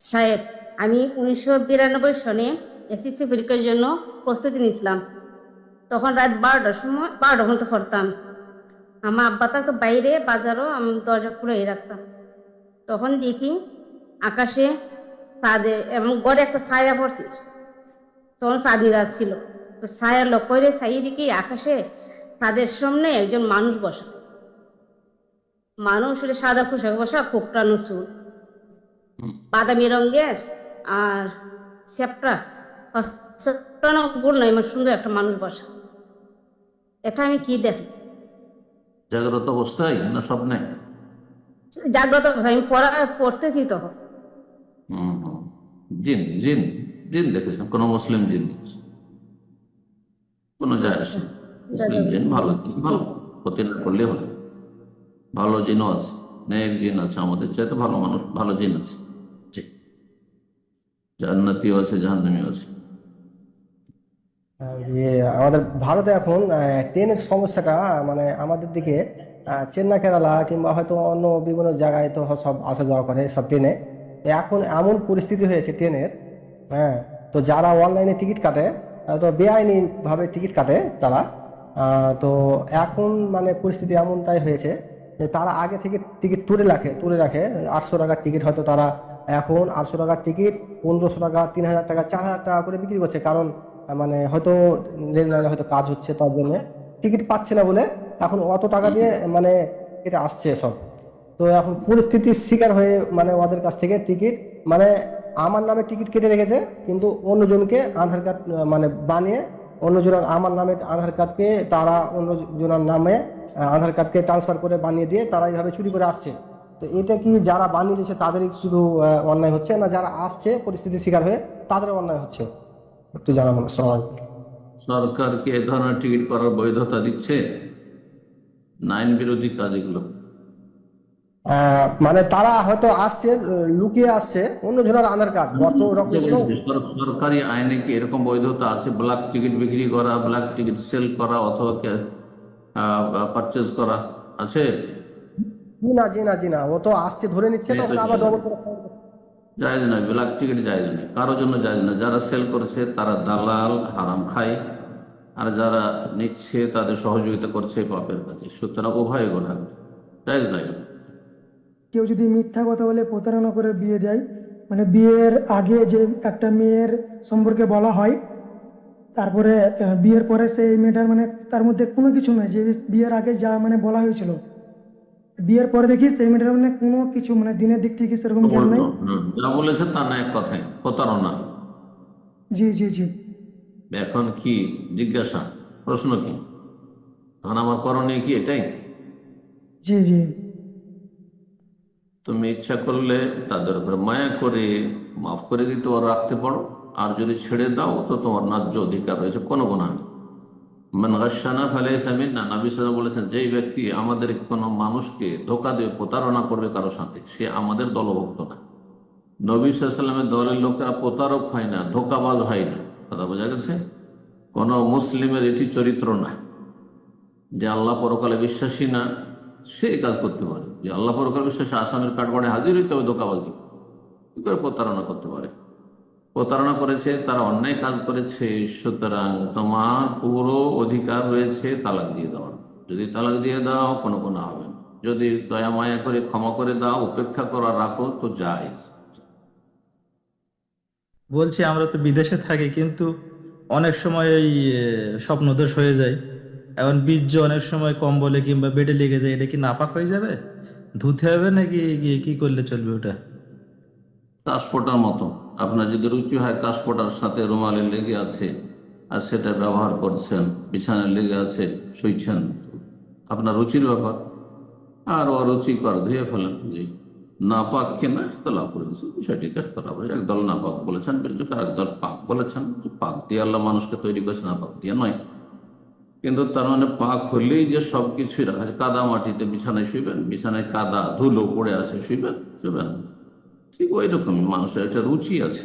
সাহেব, আমি 1992 সনে এসএসসি পরীক্ষার জন্য প্রস্তুতি নিচ্ছিলাম। তখন রাত 12টার সময় 12টা পর্যন্ত পড়তাম। আমার আব্বা থাকতো বাইরে, বাজারও আমি দরজা খুলেই রাখতাম। তখন দেখি আকাশে চাঁদে এবং গড়ে একটা ছায়া পড়ছে। তখন চাঁদনি রাত ছিল, তো ছায়া লক্ষ্য করে চাই দেখি আকাশে তাদের সামনে একজন মানুষ বসা। মানুষ হলে সাদা পোশাক বসা, কোকড়ানো চুল, বাদামি রঙের, আর চ্যাপটা গোল নয়, আমার সুন্দর একটা মানুষ বসা। এটা আমি কি দেখি? জাগ্রত অবস্থায় না স্বপ্নে? জাগ্রত অবস্থায় আমি পড়তেছি তখন। হম হম। জিন জিন জিন দেখেছেন? কোন মুসলিম জিন দেখেছেন? কোনো যায় আচ্ছা, আসে না। মুসলিম জিন ভালো জিন, ভালো, ক্ষতি না করলে হলো। ভালো জিনও আছে, নেক জিন আছে, আমাদের চাইতে ভালো মানুষ, ভালো জিন আছে। জি, জান্নাতিও আছে, জাহান্নামীও আছে। যে আমাদের ভারতে এখন ট্রেনের সমস্যাটা, মানে আমাদের দিকে চেন্নাই কেরালা কিংবা হয়তো অন্য বিভিন্ন জায়গায় তো সব আসা যাওয়া করে সব ট্রেনে। এখন এমন পরিস্থিতি হয়েছে ট্রেনের, হ্যাঁ, তো যারা অনলাইনে টিকিট কাটে, তো বেআইনি ভাবে টিকিট কাটে তারা, তো এখন মানে পরিস্থিতি এমনটাই হয়েছে যে তারা আগে থেকে টিকিট তুলে রাখে 800 টাকার টিকিট হয়তো তারা এখন 800 টাকার টিকিট 1500 টাকা, 3000 টাকা, 4000 টাকা করে বিক্রি করছে। কারণ মানে হয়তো রেল লাইনে হয়তো কাজ হচ্ছে, তার জন্য টিকিট পাচ্ছে না বলে এখন অত টাকা দিয়ে মানে এটা আসছে সব। তো এখন পরিস্থিতির শিকার হয়ে মানে ওদের কাছ থেকে টিকিট, মানে আমার নামে টিকিট কেটে রেখেছে, কিন্তু অন্যজনকে আধার কার্ড মানে বানিয়ে অন্যজনের আমার নামে আধার কার্ডকে তারা অন্যজনের নামে আধার কার্ডকে ট্রান্সফার করে বানিয়ে দিয়ে তারা এইভাবে চুরি করে আসছে। তো এটা কি যারা বানিয়ে দিয়েছে তাদেরই শুধু অন্যায় হচ্ছে, না যারা আসছে পরিস্থিতির শিকার হয়ে তাদেরও অন্যায় হচ্ছে? একটু জানাবো সবাই। সরকার কি এ ধরনের টিকিট করার বৈধতা দিচ্ছে? না আইন বিরোধী কাজ এগুলো? মানে তারা হয়তো আসছে, লুকিয়ে আসছে অন্যজনের আধার কার্ড, আমি গত রকম তো ছিল। বলছি, সরকারি আইনে কি এরকম বৈধতা আছে ব্ল্যাক টিকিট বিক্রি করা, ব্ল্যাক টিকিট সেল করা অথবা পারচেজ করা? আছে? জি না, জি না, জি না, ও তো আসছে ধরে নিচ্ছে, এই তো তখন আবার জায়েজ ডবল না, করে। জায়েজ নয়, ব্ল্যাক টিকিট জায়েজ নয়, কারোর জন্য জায়েজ নয়। যারা সেল করছে তারা দালাল, হারাম খায়, আর যারা নিচ্ছে তাদের সহযোগিতা করছে পাপের কাছে। সুতরাং উভয় গোনা, জায়েজ নয়। কেউ যদি মিথ্যা কথা বলে প্রতারণা করে বিয়ে দেয়, মানে বিয়ের আগে যে একটা মেয়ের সম্পর্কে বলা হয়, তারপরে বিয়ের পরে সেই মেয়েটার মানে তার মধ্যে কোনো কিছু নয়, যে বিয়ের আগে যা মানে বলা হয়েছিল, বিয়ের পরে দেখি সেই মেয়েটার মানে কোনো কিছু মানে দিনের দিক থেকে সেরকম জ্ঞান নাই। উল্টো, যা বলেছে তা না এক কথায় প্রতারণা। জি জি জি। এখন কি জিজ্ঞাসা, প্রশ্ন কি? এখন আমার করণীয় কি এটাই? জি জি। তুমি ইচ্ছা করলে তাদের উপরে মায়া করে মাফ করে দিতে পারো, রাখতে পারো। আর যদি ছেড়ে দাও তো তোমার ন্যায্য অধিকার রয়েছে, কোনো গুনাহ নেই। মান গাশশানা ফালাইসা মিন্না, নবী সাল্লাল্লাহু আলাইহি ওয়াসাল্লাম বলেছেন, যেই ব্যক্তি আমাদের কোনো মানুষকে ধোঁকা দিয়ে প্রতারণা করবে কারো সাথে, সে আমাদের দলভুক্ত না। নবী সাল্লাল্লাহু আলাইহি ওয়াসাল্লামের দলের লোকেরা প্রতারক হয় না, ধোঁকাবাজ হয় না। কথা বোঝা গেছে? কোন মুসলিমের এটি চরিত্র না। যে আল্লাহ পরকালে বিশ্বাসী না, সে এই কাজ করতে পারে। যে আল্লাহ পরকালে বিশ্বাসী, আসামের কাঠগড়ে হাজির হইতে হবে ধোঁকাবাজি, কি করে প্রতারণা করতে পারে? প্রতারণা করেছে, তারা অন্যায় কাজ করেছে। সুতরাং তোমার পুরো অধিকার রয়েছে তালাক দিয়ে দেওয়ার। যদি তালাক দিয়ে দাও কোনো গুনাহ হবে না। যদি দয়া মায়া করে ক্ষমা করে দাও, উপেক্ষা করা রাখো, তো জায়েজ। বলছি আমরা তো বিদেশে থাকি, কিন্তু অনেক সময় এই স্বপ্নদোষ হয়ে যায়। এখন বীর্য অনেক সময় কম্বলে কিংবা বেডে লেগে যায়, এটা কি নাপাক হয়ে যাবে? ধুতে হবে নাকি কি করলে চলবে ওটা? কাশফোঁটার মতো, আপনার যদি রুচি হয় কাশফোঁটার সাথে রুমালে লেগে আছে আর সেটা ব্যবহার করছেন, বিছানায় লেগে আছে, শুইছেন, আপনার রুচির ব্যাপার। আর অরুচিকর ধুয়ে ফেলেন। জি, নাপাক কিনা ইখতলাফ করেছে, বিষয়টিকে ইখতলাফ হয়েছে। একদল নাপাক বলেছেন বীর্যকে, একদল পাক বলেছেন। যে পাক দিয়ে আল্লাহ মানুষকে তৈরি করেছে, নাপাক দিয়ে নয়। কিন্তু তার মানে পাক হলেই যে সবকিছুই রাখা আছে। কাদা মাটিতে বিছানায় শুইবেন, বিছানায় কাদা ধুলো পড়ে আছে, শুইবেন? শুইবেন না। ঠিক ওই রকমই মানুষের একটা রুচি আছে,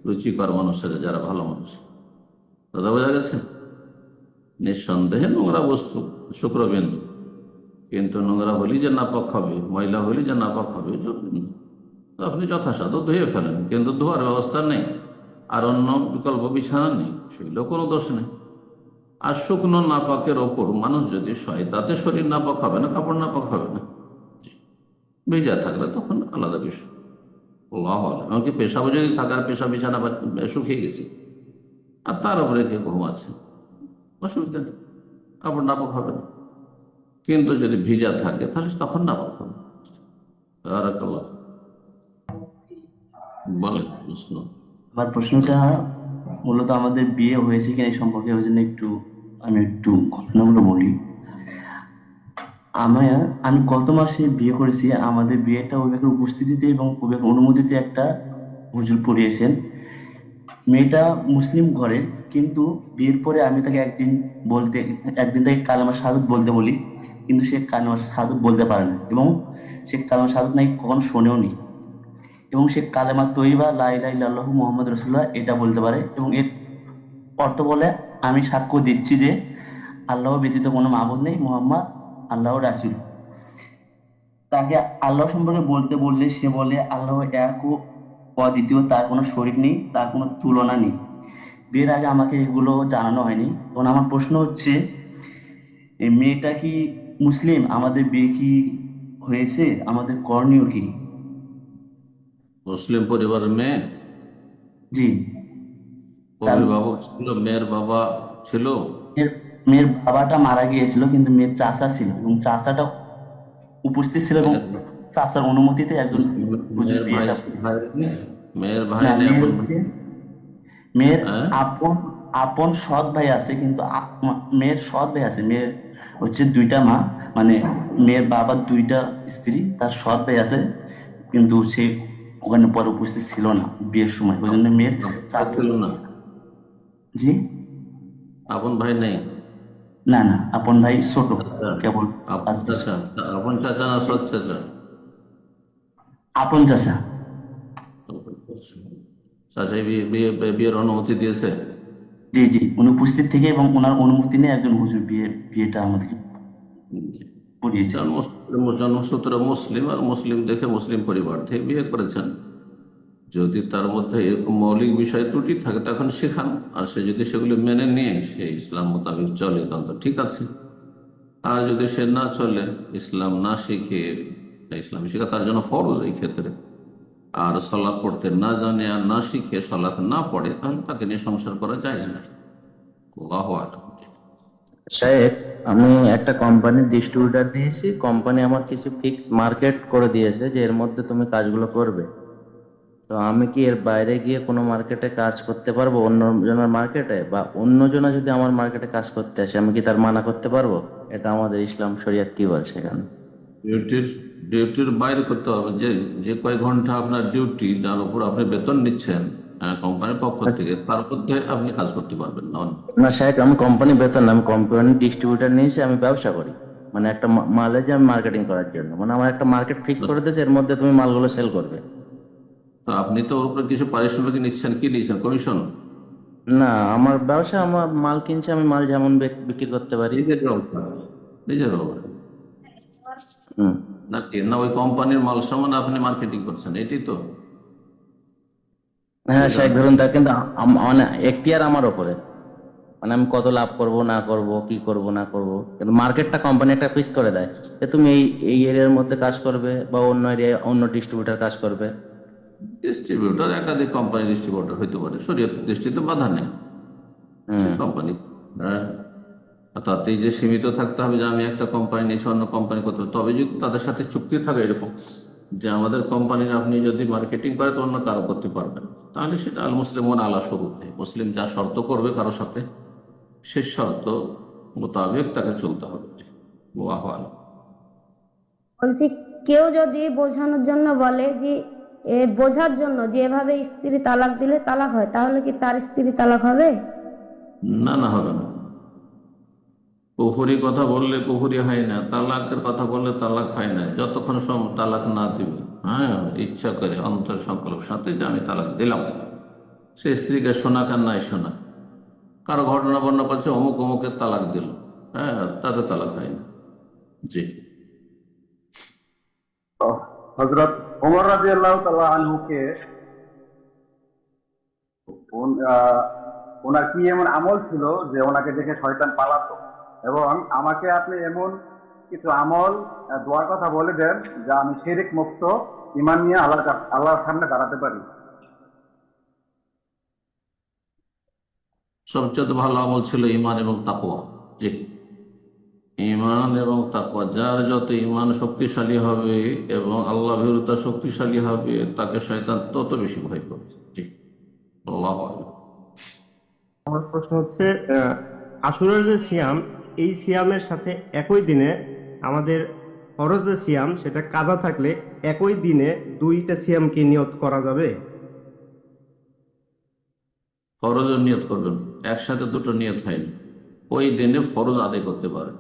রুচিকর মানুষের, যারা ভালো মানুষ। কথা বোঝা গেছে? নিঃসন্দেহে নোংরা বস্তু, শুক্রবিন্দু, কিন্তু নোংরা হলি যে নাপাক হবে, ময়লা হলি যে নাপাক হবে, জরুরি না। তো আপনি যথাসাধ্য ধুয়ে ফেলেন, কিন্তু ধোয়ার ব্যবস্থা নেই আর অন্য বিকল্প বিছানা নেই, সেগুলো কোনো দোষ নেই। আর শুকনো নাপাকের ওপর মানুষ যদি শয় তাতে শরীর নাপাক হবে না, কাপড় নাপাক হবে না। ভিজা থাকলে তখন আলাদা বিষয়। আল্লাহ আলাম। এমনকি পেশাবও যদি থাকার পেশা বিছানা শুকিয়ে গেছে আর তার উপরে কেউ ঘুমাচ্ছে, অসুবিধা নেই, কাপড় নাপাক হবে না। কিন্তু যদি ভিজা থাকে তাহলে তখন নাপাক হবে। বারাকাল্লাহ। বলেন প্রশ্ন। আমার প্রশ্নটা মূলত আমাদের বিয়ে হয়েছে কিনা এই সম্পর্কে, ওই জন্য আমি একটু ঘটনাগুলো বলি। আমি গত মাসে বিয়ে করেছি। আমাদের বিয়েটা অভিভাবকের উপস্থিতিতে এবং অভিভাবকের অনুমতিতে একটা হুজুর পড়িয়েছেন। মেয়েটা মুসলিম ঘরের, কিন্তু বিয়ের পরে আমি তাকে একদিন তাকে কালেমা শাহাদাত বলতে বলি, কিন্তু সে কালেমা শাহাদাত বলতে পারে না, এবং সে কালেমা শাহাদাত নাকি কখনো শোনেও নি। এবং সে কালেমা তৈবা লা ইলাহা ইল্লাল্লাহু মুহাম্মাদুর রাসূলুল্লাহ এটা বলতে পারে, এবং এর অর্থ বলে, আমি সাক্ষ্য দিচ্ছি যে আল্লাহ ব্যতীত কোনো মাবুদ নেই, মুহাম্মদ আল্লাহর রাসূল। তাকে আল্লাহ সম্পর্কে বলতে বললে সে বলে, আল্লাহ এক ও অদ্বিতীয়, তার কোনো শরীক নেই, তার কোনো তুলনা নেই। বিয়ের আগে আমাকে এগুলো জানানো হয়নি। তখন আমার প্রশ্ন হচ্ছে, এই মেয়েটা কি মুসলিম? আমাদের বিয়ে কি হয়েছে? আমাদের করণীয় কি? মুসলিম পরিবারের মেয়ে, জি। তার অভিভাবক ছিল, মেয়ের বাবা ছিল। মেয়ের মেয়ের বাবাটা মারা গিয়েছিল, কিন্তু মেয়ের চাচা ছিল, এবং চাচাটা উপস্থিত ছিল, এবং মেয়ের চাচার অনুমতিতে একজন হুজুর মেয়ের ভাই বিয়েটা করেছে। ভাই নেই? মেয়ের ভাই না, নেই মেয়ের আপন ভাই? হচ্ছে মেয়ের হ্যাঁ, আপন আপন সৎ ভাই আছে, কিন্তু মেয়ের সৎ ভাই আছে। মেয়ের হচ্ছে দুইটা মা, মানে মেয়ের বাবার দুইটা স্ত্রী, তার সৎ ভাই আছে, কিন্তু সে ওখানে পরে উপস্থিত ছিল না বিয়ের সময়, ওই জন্য মেয়ের আপন ভাই চাচা। ছিল না? জি। আপন ভাই নেই? না না, আপন ভাই ছোট, আচ্ছা, কেবল আপন 5 বছর। চাচা, আপন চাচা না সৎ চাচা? আপন চাচা। চাচাই বিয়ের অনুমতি দিয়েছে? জি জি, উনি উপস্থিত থেকে এবং ওনার অনুমতি নিয়ে একজন হুজুর বিয়েটা আমাদেরকে পড়িয়েছে। জন্মসূত্রে মুসলিম, আর মুসলিম দেখে মুসলিম পরিবার থেকে বিয়ে করেছেন। যদি তার মধ্যে এরকম মৌলিক বিষয় ত্রুটি থাকে তখন শেখান, আর সে যদি সেগুলি মেনে নিয়ে সে ইসলাম মোতাবেক চলে তখন তো ঠিক আছে। আর যদি সে না চলে, ইসলাম না শিখে, ইসলাম শেখা তার জন্য ফরজ এই ক্ষেত্রে, আর সালাত পড়তে না জানে আর না শিখে সালাত না পড়ে, তাহলে তাকে নিয়ে সংসার করা যায় না। আল্লাহু আ'লাম। সাহেব, আমি একটা কোম্পানির ডিস্ট্রিবিউটার নিয়েছি। কোম্পানি আমার কিছু ফিক্স মার্কেট করে দিয়েছে যে এর মধ্যে তুমি কাজগুলো করবে। তো আমি কি এর বাইরে গিয়ে কোনো মার্কেটে কাজ করতে পারবো, অন্য জনের মার্কেটে, বা অন্য জনা যদি আমার মার্কেটে কাজ করতে আসে আমি কি তার মানা করতে পারবো? এটা আমাদের ইসলাম শরিয়ত কি বলছে এখানে? ডিউটির বাইরে করতে হবে। যে যে কয় ঘন্টা আপনার ডিউটি, যার উপর আপনি বেতন নিচ্ছেন কোম্পানির পক্ষ থেকে, তার মধ্যে আপনি কাজ করতে পারবেন না। না সাহেব, আমি কোম্পানি বেতন না, আমি কোম্পানি ডিস্ট্রিবিউটার নিয়েছি, আমি ব্যবসা করি। মানে একটা মালে যে আমি মার্কেটিং করার জন্য, মানে আমার একটা মার্কেট ফিক্স করে দিয়েছে, এর মধ্যে তুমি মালগুলো সেল করবে। তো আপনি তো ওর উপরে কিছু পারিশ্রমিক নিচ্ছেন, কি নিচ্ছেন? কমিশন? না, আমার ব্যবসা, আমার মাল কিনছে, আমি মাল যেমন বিক্রি করতে পারি। নিজের ব্যবসা, নিজের ব্যবসা হুম। না ওই কোম্পানির মাল সামান আপনি মার্কেটিং করছেন, এটাই তো? হ্যাঁ সাহেব, ধরুন তা, কিন্তু মানে এখতিয়ার আমার উপরে, মানে আমি কত লাভ করব না করব, কি করব না করব, কিন্তু মার্কেটটা কোম্পানি একটা ফিক্স করে দেয় যে তুমি এই এই এরিয়ার মধ্যে কাজ করবে, বা অন্য এরিয়ায় অন্য ডিস্ট্রিবিউটার কাজ করবে। ডিস্ট্রিবিউটর একাধিক কোম্পানি ডিস্ট্রিবিউটর হইতে পারে, শরীয়তের দৃষ্টিতে বাধা নেই। হুম। কোম্পানি, তাতেই যে সীমিত থাকতে হবে যে আমি একটা কোম্পানি নিয়েছি অন্য কোম্পানি করতে হবে। তবে যদি তাদের সাথে চুক্তি থাকে এরকম যে আমাদের কোম্পানির আপনি যদি মার্কেটিং করে তো অন্য কারো করতে পারবেন, তাহলে সেটা আল মুসলিম আলা শুরুতে, মুসলিম যা শর্ত করবে কারোর সাথে সে শর্ত মোতাবেক তাকে চলতে হবে। আল্লাহু আ'লাম। বলছি, কেউ যদি বোঝানোর জন্য বলে যে বোঝার জন্য যে এভাবে স্ত্রী তালাক দিলে তালাক হয়, তাহলে কি তার স্ত্রী তালাক হবে? না না, হবে না। কুফরি কথা বললে কুফরি হয় না, তালাকের কথা বললে তালাক হয় না, যতক্ষণ তালাক না দিবে, হ্যাঁ, ইচ্ছা করে অন্তর সংকল্প সাথে যে আমি তালাক দিলাম, সে স্ত্রীকে শোনাক আর নাই শোনা, কারো ঘটনা বর্ণনা করছে অমুক অমুকের তালাক দিল, হ্যাঁ, তাতে তালাক হয় না। জি। হযরত ওমর রাদিয়াল্লাহু তাআলা আনহুকে ওনার কি এমন আমল ছিল যে ওনাকে দেখে শয়তান পালাতো, এবং আমাকে আপনি এমন কিছু আমল দোয়ার কথা বলে দেন যা আমি শিরক মুক্ত ঈমান নিয়ে আল্লাহর সামনে দাঁড়াতে পারি। সবচেয়ে ভালো আমল ছিল ঈমান এবং তাকওয়া। জি, ঈমান এবং তাকওয়া। যার যত ঈমান শক্তিশালী হবে এবং আল্লাহ ভীরুতা শক্তিশালী হবে, তাকে শয়তান তত বেশি ভয় করবে। জি, আল্লাহু আকবার। আমার প্রশ্ন হচ্ছে, আশুরার যে সিয়াম, এই সিয়ামের সাথে একই দিনে আমাদের ফরজ যে সিয়াম সেটা কাজা থাকলে একই দিনে দুইটা সিয়াম কি নিয়ত করা যাবে? ফরজের নিয়ত করবেন, একসাথে দুটো নিয়ত হয়নি। ওই দিনে ফরজ আদায় করতে পারেন।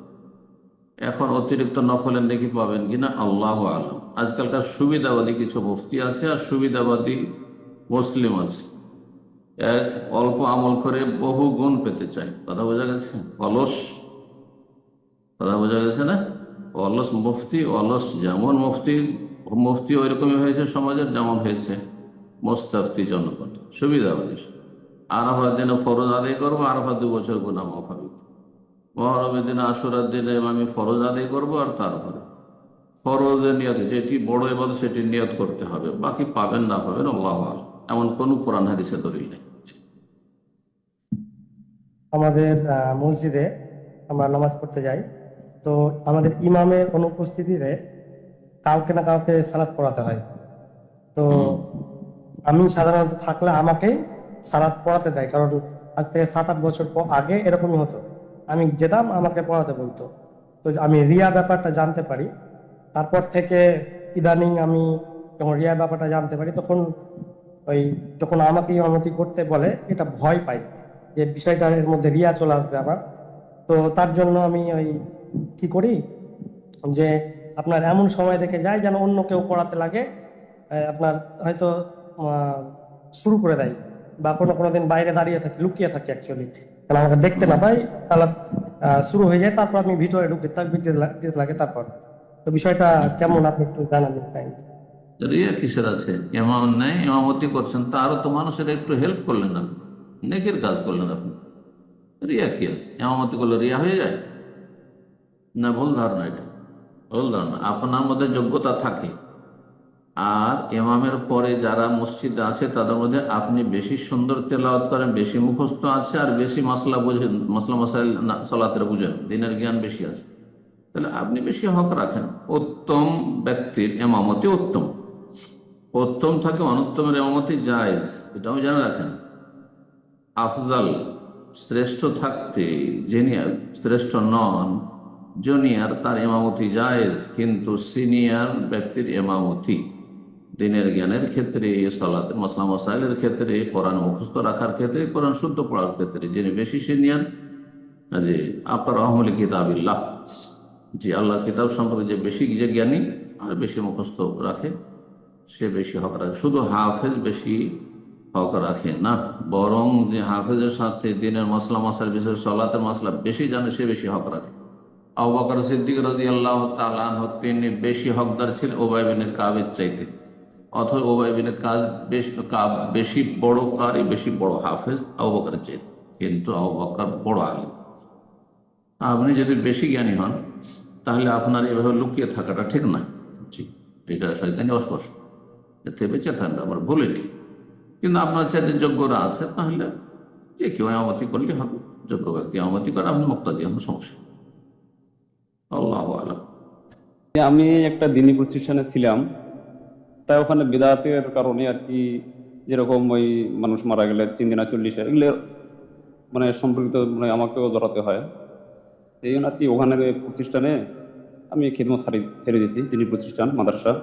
এখন অতিরিক্ত নফলের নেকি পাবেন কিনা আল্লাহু আলাম। আজকালকার সুবিধাবাদী কিছু মুফতি আছে আর সুবিধাবাদী মুসলিম আছে, এক অল্প আমল করে বহু গুণ পেতে চায়। কথা বোঝা গেছে? কথা বোঝা গেছে না? অলস মুফতি, অলস যেমন মুফতি ওই রকমই হয়েছে সমাজের, যেমন হয়েছে মোস্তাফতি জনগণ। সুবিধাবাদী আরাফার দিনে ফরজ আদায় করবো, আরাফার 2 বছর গুনাহ মাফ হবে। মহরমের দিনে আশুরার দিনে আমি ফরজ আদায় করবো, আর তারপরে ফরজের নিয়ত যেটি বড় ইবাদত সেটি নিয়ত করতে হবে। বাকি পাবেন না পাবেন আল্লাহু আলাম, এমন কোন কোরআন হাদিসে দলিল নেই। আমাদের মসজিদে আমরা নামাজ পড়তে যাই, তো আমাদের ইমামের অনুপস্থিতিতে কাউকে না কাউকে সালাত পড়াতে হয়। তো আমি সাধারণত থাকলে আমাকেই সালাত পড়াতে দেয়, কারণ আজ থেকে 7-8 বছর আগে এরকমই হতো। আমি যেতাম, আমাকে পড়াতে বলতো। তো আমি রিয়া ব্যাপারটা জানতে পারি, তারপর থেকে ইদানিং আমি যখন রিয়া ব্যাপারটা জানতে পারি, যখন আমাকে ইমামতি করতে বলে, এটা ভয় পাই যে বিষয়টা এর মধ্যে রিয়া চলে আসবে আবার। তো তার জন্য আমি কি করি যে আপনার এমন সময় দেখে যাই যেন অন্য কেউ পড়াতে লাগে, আপনার হয়তো শুরু করে দেয়, বা কোনো দিন বাইরে দাঁড়িয়ে থাকি, লুকিয়ে থাকি অ্যাকচুয়ালি, কারণ আমাকে দেখতে না পাই। তাহলে শুরু হয়ে যায়, তারপর আমি ভিতরে ঢুকে তাকবীর দিতে লাগে। তারপর তো বিষয়টা কেমন আপনি একটু জানাবেন তাই। রিয়া কিসের আছে? ইমাম নেই, ইমামতি করছেন, তারও তো মানুষের একটু হেল্প করলেন, আপনি নেকির কাজ করলেন। আপনি রিয়া কি আছে? ইমামতি করলে রিয়া হয়ে যায় না? ভুল ধারণা, এটা ভুল ধারণা। আপনার মধ্যে যোগ্যতা থাকে, আর ইমামের পরে যারা মসজিদে আছে তাদের মধ্যে আপনি বেশি সুন্দর তেলাওয়াত করেন, বেশি মুখস্থ আছে, আর বেশি মাসলা বুঝেন, মাসলা মাসাইল সালাতের বুঝেন, দিনের জ্ঞান বেশি আছে, তাহলে আপনি বেশি হক রাখেন। উত্তম ব্যক্তির ইমামতি উত্তম থাকে, অনুত্তমের ইমামতি জায়েজ, এটাও জানা রাখেন। আফজাল শ্রেষ্ঠ থাকতে যিনি শ্রেষ্ঠ নন, জুনিয়র, তার ইমামতি জায়েজ, কিন্তু সিনিয়র ব্যক্তির ইমামতি দিনের জ্ঞানের ক্ষেত্রে, সালাত মাসলা মাসাইলের ক্ষেত্রে, কোরআন মুখস্থ রাখার ক্ষেত্রে, কোরআন শুদ্ধ পড়ার ক্ষেত্রে যিনি বেশি সিনিয়র, যে আকরাহুল কিতাবিল্লাহ, যে আল্লাহর কিতাব সম্পর্কে যে বেশি যে জ্ঞানী আর বেশি মুখস্থ রাখে, সে বেশি হক রাখে। শুধু হাফেজ বেশি হক রাখে না, বরং যে হাফেজের সাথে দিনের মাসলা মাসাইল, বিশেষ সালাতের মাসলা বেশি জানে, সে বেশি হক রাখে। আবু বকর সিদ্দিক রাদিয়াল্লাহু তাআলা আনহু তিনি বেশি হকদার ছিলেন উবাই বিন কাবের চাইতে, অথবা উবাই বিন কাব বেশি বড় কারি, বেশি বড় হাফেজ আবু বকরের চাইতে, কিন্তু আবু বকর বড় আলেম। আপনি যদি বেশি জ্ঞানী হন, তাহলে আপনার এভাবে লুকিয়ে থাকাটা ঠিক না। ঠিক, এটা শয়তানি অস্পষ্ট, এতে বেঁচে থাকবে আমার ভুলে ঠিক। কিন্তু আপনার চাইতে যোগ্যরা আছে, তাহলে যে কেউ ইমামতি করলে হবে, যোগ্য ব্যক্তি ইমামতি করে, আপনি মুক্তাদি হন, সমস্যা। আল্লাহু আলাম। আমি একটা দিনী প্রতিষ্ঠানে ছিলাম, তাই ওখানে বিদাতের কারণে আর কি, যেরকম ওই মানুষ মারা গেলে 3 দিন 40 এগুলো মানে সম্পর্কিত আমাকেও জড়াতে হয়। এই জন্য আর কি ওখানে প্রতিষ্ঠানে আমি খিদমত ছেড়ে দিয়েছি, দিনী প্রতিষ্ঠান, মাদ্রাসা।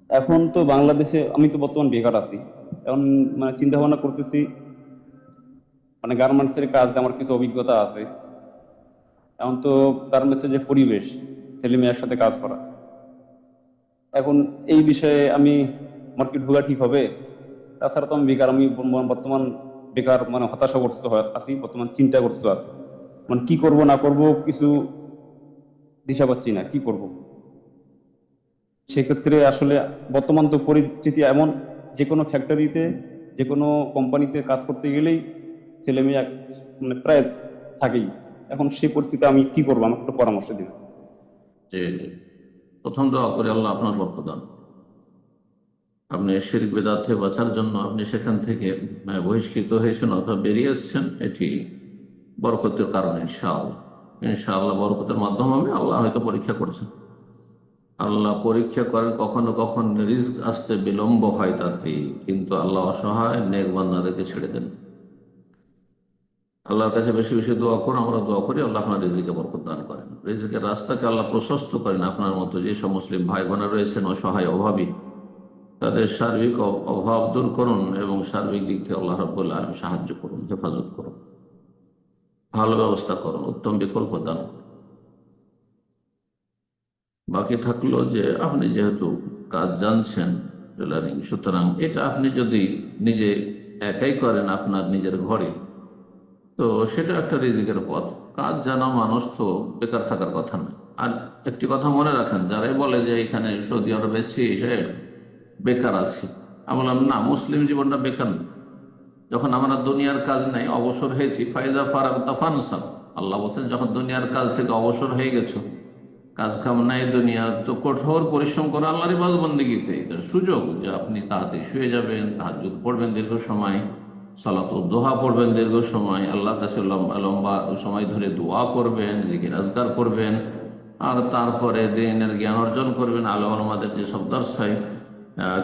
এখন তো বাংলাদেশে আমি তো বর্তমান বেকার আছি। এখন চিন্তা ভাবনা করতেছি, গার্মেন্টসের কাজ আমার কিছু অভিজ্ঞতা আছে। এখন তো গার্মেন্টসের যে পরিবেশ, ছেলে মেয়ের সাথে কাজ করা, এখন এই বিষয়ে আমি মার্কেট ঢোকা ঠিক হবে? তাছাড়া তো আমি বেকার, আমি বর্তমান বেকার, হতাশাগ্রস্ত আছি, বর্তমান চিন্তাগ্রস্ত আছি। কি করব না করব কিছু দিশা পাচ্ছি না, কি করব। সেক্ষেত্রে আসলে বর্তমান তো পরিস্থিতি এমন, যে কোনো ফ্যাক্টরিতে, যে কোনো কোম্পানিতে কাজ করতে গেলেই ছেলে মেয়ে মানে প্রায় থাকেই। এখন সেই পরিস্থিতি আমি কি করবো, আমাকে একটু পরামর্শ দিন। যে প্রথম দোয়া করে আল্লাহ আপনার বরকত দান। আপনি শিরক বিদআত থেকে বাঁচার জন্য আপনি সেখান থেকে বহিষ্কৃত হয়েছেন অথবা বেরিয়ে এসছেন, এটি বরকতের কারণ। ইনশাআল্লাহ ইনশাআল্লাহ বরকতের মাধ্যম হবে। আল্লাহ হয়তো পরীক্ষা করছেন। আল্লাহ পরীক্ষা করেন, কখনো কখনো রিস্ক আসতে বিলম্ব হয় তাতে, কিন্তু আল্লাহ অসহায় নেক বান্দাদেরকে ছেড়ে দেন। আল্লাহর কাছে বেশি বেশি দোয়া করুন। আমরা দোয়া করি আল্লাহ আপনার রিজিকে বরকত দান করেন, রিজিকের রাস্তাকে আল্লাহ প্রশস্ত করেন। আপনার মতো যেসব মুসলিম ভাই বোনেরা রয়েছেন অসহায় অভাবী, তাদের সার্বিক অভাব দূর করুন এবং সার্বিক দিক থেকে আল্লাহ রাব্বুল আলামিন সাহায্য করুন, হেফাজত করুন, ভালো ব্যবস্থা করুন, উত্তম বিকল্প দান করুন। বাকি থাকলো যে আপনি যেহেতু কাজ জানছেন টেলারিং, সুতরাং এটা আপনি যদি নিজে একাই করেন আপনার নিজের ঘরে, তো সেটা একটা রিজিকের পথ। কাজ জানা মানুষ তো বেকার থাকার কথা নয়। আর একটি কথা মনে রাখেন, যারাই বলে যে এখানে সৌদি আরবে এসেছি বেকার আছি, আমি বললাম না, মুসলিম জীবনটা বেকার না। যখন আমরা দুনিয়ার কাজ নাই, অবসর হয়েছি, ফাইজা ফারাগতা ফানসাব, আল্লাহ বলছেন যখন দুনিয়ার কাজ থেকে অবসর হয়ে গেছো, কাজ কাম নাই দুনিয়ার, তো কঠোর পরিশ্রম করে আল্লাহর ইবাদত বন্দেগীতে। এটার সুযোগ যে আপনি তাড়াতাড়ি শুয়ে যাবেন, তাহাজ্জুদ পড়বেন দীর্ঘ সময়, সালাতুদ দুহা পড়বেন দীর্ঘ সময়, আল্লাহর কাছে লম্বা লম্বা সময় ধরে দোয়া করবেন, জিকির আজকার করবেন, আর তারপরে দিনের জ্ঞান অর্জন করবেন। আলেম ওলামাদের যেসব দর্স হয়,